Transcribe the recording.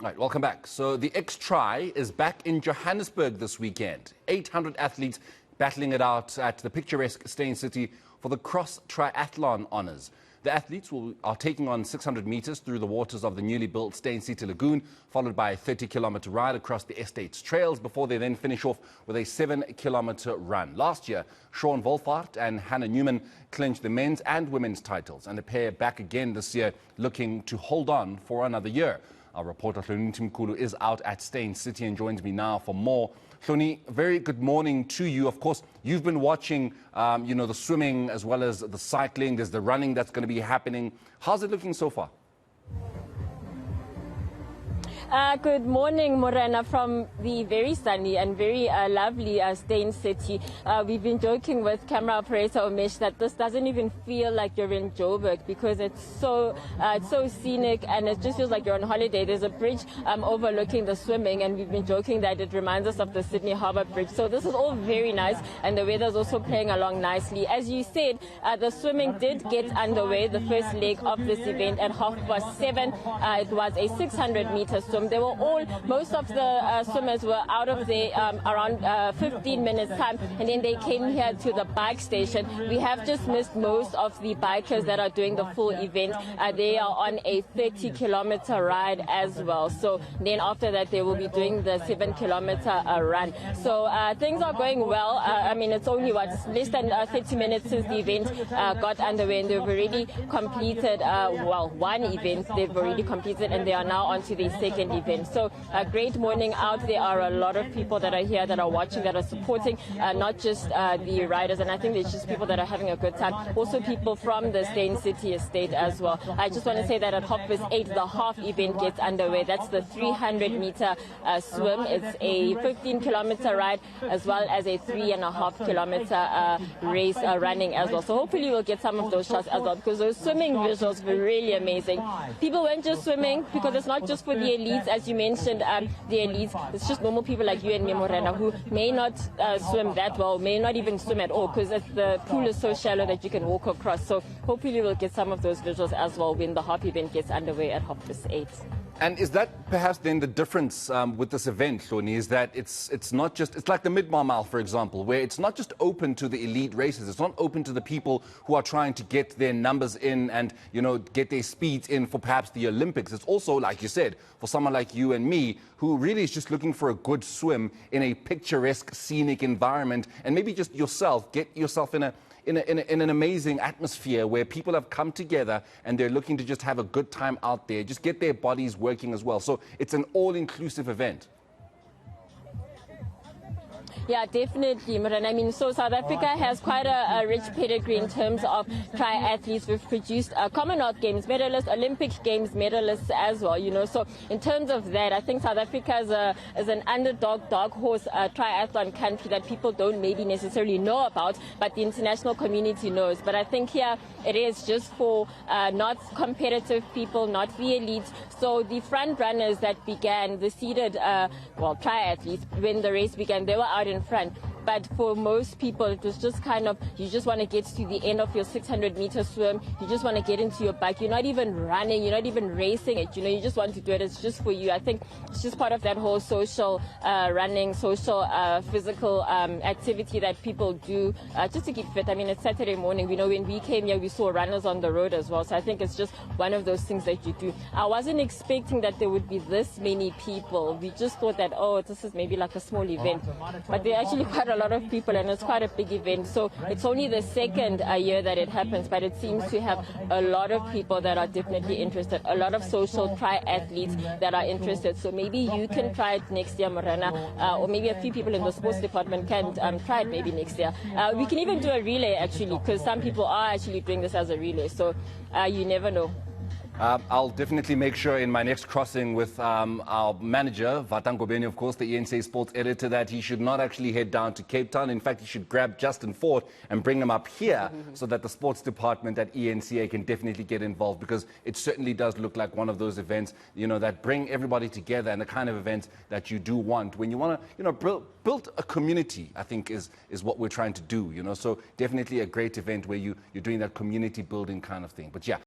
Right, welcome back. So the X-Tri is back in Johannesburg this weekend. 800 athletes battling it out at the picturesque Steyn City for the Cross Triathlon honours. The athletes are taking on 600 metres through the waters of the newly built Steyn City lagoon, followed by a 30-kilometre ride across the estate's trails before they then finish off with a 7-kilometre run. Last year, Wolfaardt and Newman clinched the men's and women's titles, and the pair back again this year looking to hold on for another year. Our reporter Hloni Mtimkulu is out at Steyn City and joins me now for more. Hloni, very good morning to you. Of course, you've been watching, the swimming as well as the cycling. There's the running that's going to be happening. How's it looking so far? Good morning, Morena, from the very sunny and very lovely Steyn City. We've been joking with camera operator Omesh that this doesn't even feel like you're in Joburg because it's so scenic and it just feels like you're on holiday. There's a bridge overlooking the swimming, and we've been joking that it reminds us of the Sydney Harbour Bridge. So this is all very nice, and the weather's also playing along nicely. As you said, the swimming did get underway, the first leg of this event at 7:30. It was a 600-metre swim. Most of the swimmers were out of there around 15 minutes time, and then they came here to the bike station. We have just missed most of the bikers that are doing the full event. They are on a 30-kilometre ride as well. So then after that, they will be doing the 7-kilometre run. So things are going well. I mean, it's only less than 30 minutes since the event got underway, and they've already completed one event. They've already completed, and they are now on to the second event. So a great morning out. There are a lot of people that are here, that are watching, that are supporting, not just the riders, and I think there's just people that are having a good time. Also people from the Steyn City estate as well. I just want to say that at 8:30 the half event gets underway. That's the 300-metre swim. It's a 15-kilometre ride as well as a 3.5-kilometre race running as well. So hopefully we'll get some of those shots as well, because those swimming visuals were really amazing. People weren't just swimming, because it's not just for the elites, as you mentioned, the elites. It's just normal people like you and me, Morena, who may not swim that well, may not even swim at all, because the pool is so shallow that you can walk across. So hopefully we'll get some of those visuals as well when the half event gets underway at 8:30. And is that perhaps then the difference with this event, Hloni, is that it's not just, it's like the Mid-Mile Mile, for example, where it's not just open to the elite racers. It's not open to the people who are trying to get their numbers in and, get their speeds in for perhaps the Olympics. It's also, like you said, for someone like you and me, who really is just looking for a good swim in a picturesque, scenic environment, and maybe just get yourself in an amazing atmosphere where people have come together and they're looking to just have a good time out there, just get their bodies working as well. So it's an all-inclusive event. Yeah, definitely, Maran. I mean, so South Africa has quite a rich pedigree in terms of triathletes. We've produced Commonwealth Games medalists, Olympic Games medalists as well, So in terms of that, I think South Africa is an underdog, dark horse triathlon country that people don't maybe necessarily know about, but the international community knows. But I think here it is just for not competitive people, not the elites. So the front runners that began, the seeded, triathletes, when the race began, they were out in front. But for most people, it was just kind of, you just want to get to the end of your 600-metre swim. You just want to get into your bike. You're not even running. You're not even racing it. You just want to do it. It's just for you. I think it's just part of that whole social running, social physical activity that people do just to keep fit. I mean, it's Saturday morning. When we came here, we saw runners on the road as well. So I think it's just one of those things that you do. I wasn't expecting that there would be this many people. We just thought that, this is maybe like a small event. But there are actually quite a lot of people, and it's quite a big event. So it's only the second year that it happens, but it seems to have a lot of people that are definitely interested, a lot of social triathletes that are interested. So maybe you can try it next year, Morena, or maybe a few people in the sports department can try it maybe next year. We can even do a relay, actually, because some people are actually doing this as a relay. So you never know. I'll definitely make sure in my next crossing with our manager, Vatangobeni, of course, the ENCA sports editor, that he should not actually head down to Cape Town. In fact, he should grab Justin Ford and bring him up here so that the sports department at ENCA can definitely get involved, because it certainly does look like one of those events, that bring everybody together, and the kind of events that you do want when you want to, build a community, I think is what we're trying to do, So definitely a great event where you're doing that community building kind of thing. But yeah.